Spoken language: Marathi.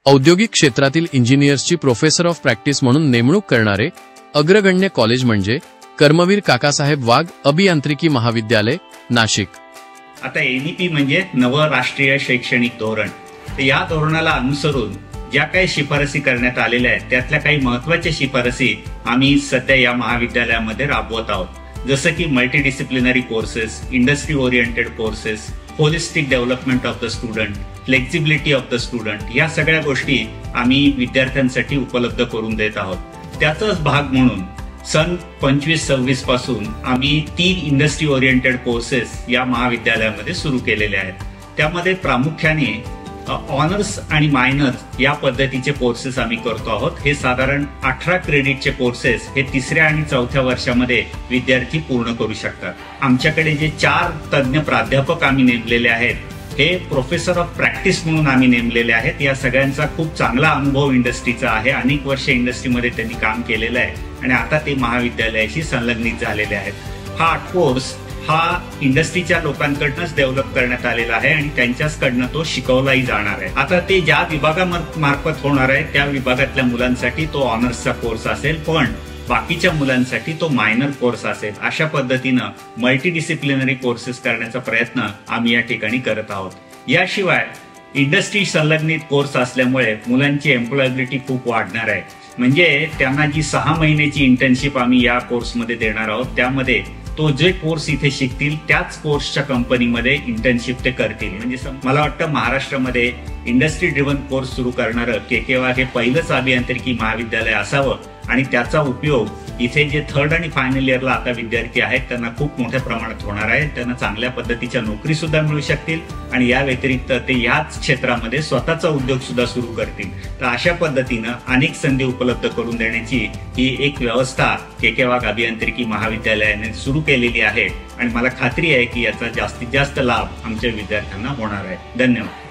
औद्योगिक क्षेत्रातील इंजिनियर्सची प्रोफेसर ऑफ प्रॅक्टिस म्हणून नेमणूक करणारे अग्रगण्य कॉलेज म्हणजे कर्मवीर काकासाहेब वाघ अभियांत्रिकी महाविद्यालय, नाशिक. आता एनईपी म्हणजे नवं राष्ट्रीय शैक्षणिक धोरण. तर या धोरणाला अनुसरून ज्या काही शिफारसी करण्यात आलेल्या आहेत त्यातल्या काही महत्वाच्या शिफारसी आम्ही सध्या या महाविद्यालयामध्ये राबवत आहोत. जसं की multidisciplinary courses, industry oriented courses, holistic development of the student, flexibility of the student, या सगळ्या गोष्टी आम्ही विद्यार्थ्यांसाठी उपलब्ध करून देत आहोत. त्याचाच भाग म्हणून सन 25-26 पासून आम्ही 3 इंडस्ट्री ओरिएंटेड कोर्सेस या महाविद्यालयामध्ये सुरू केलेले आहेत. त्यामध्ये प्रामुख्याने ऑनर्स आणि मायनर्स या पद्धतीचे कोर्सेस आम्ही करतो आहोत. हे साधारण 18 क्रेडिटचे कोर्सेस हे 3ऱ्या आणि 4थ्या वर्षामध्ये विद्यार्थी पूर्ण करू शकतात. आमच्याकडे जे 4 तज्ज्ञ प्राध्यापक आम्ही नेमलेले आहेत हे प्रोफेसर ऑफ प्रॅक्टिस म्हणून आम्ही नेमलेले आहेत. या सगळ्यांचा खूप चांगला अनुभव इंडस्ट्रीचा आहे. अनेक वर्ष इंडस्ट्रीमध्ये त्यांनी काम केलेलं आहे आणि आता ते महाविद्यालयाशी संलग्नित झालेले आहेत. हा कोर्स हा इंडस्ट्रीच्या लोकांकडूनच डेव्हलप करण्यात आलेला आहे आणि त्यांच्याचकडनं तो शिकवलाही जाणार आहे. आता ते ज्या विभागामार्फत होणार आहे त्या विभागातल्या मुलांसाठी तो ऑनर्सचा कोर्स असेल, पण बाकीच्या मुलांसाठी तो मायनर कोर्स असेल. अशा पद्धतीनं मल्टीडिसिप्लिनरी कोर्सेस करण्याचा प्रयत्न आम्ही या ठिकाणी करत आहोत. याशिवाय इंडस्ट्री संलग्नित कोर्स असल्यामुळे मुलांची एम्प्लॉयबिलिटी खूप वाढणार आहे. म्हणजे त्यांना जी 6 महिन्याची इंटर्नशिप आम्ही या कोर्समध्ये देणार आहोत त्यामध्ये तो जे कोर्स इथे शिकतील त्याच कोर्सच्या कंपनीमध्ये इंटर्नशिप ते करतील. म्हणजे मला वाटतं महाराष्ट्रामध्ये इंडस्ट्री ड्रिव्हन कोर्स सुरू करणारं के वाघ हे पहिलंच अभियांत्रिकी महाविद्यालय असावं आणि त्याचा उपयोग इथे जे 3rd आणि फायनल इयरला आता विद्यार्थी आहेत त्यांना खूप मोठ्या प्रमाणात होणार आहे. त्यांना चांगल्या पद्धतीच्या नोकरी सुद्धा मिळू शकतील आणि या व्यतिरिक्त ते याच क्षेत्रामध्ये स्वतःचा उद्योग सुद्धा सुरू करतील. तर अशा पद्धतीनं अनेक संधी उपलब्ध करून देण्याची ही एक व्यवस्था के वाघ अभियांत्रिकी महाविद्यालयाने सुरू केलेली आहे आणि मला खात्री आहे की याचा जास्तीत जास्त लाभ आमच्या विद्यार्थ्यांना होणार आहे. धन्यवाद.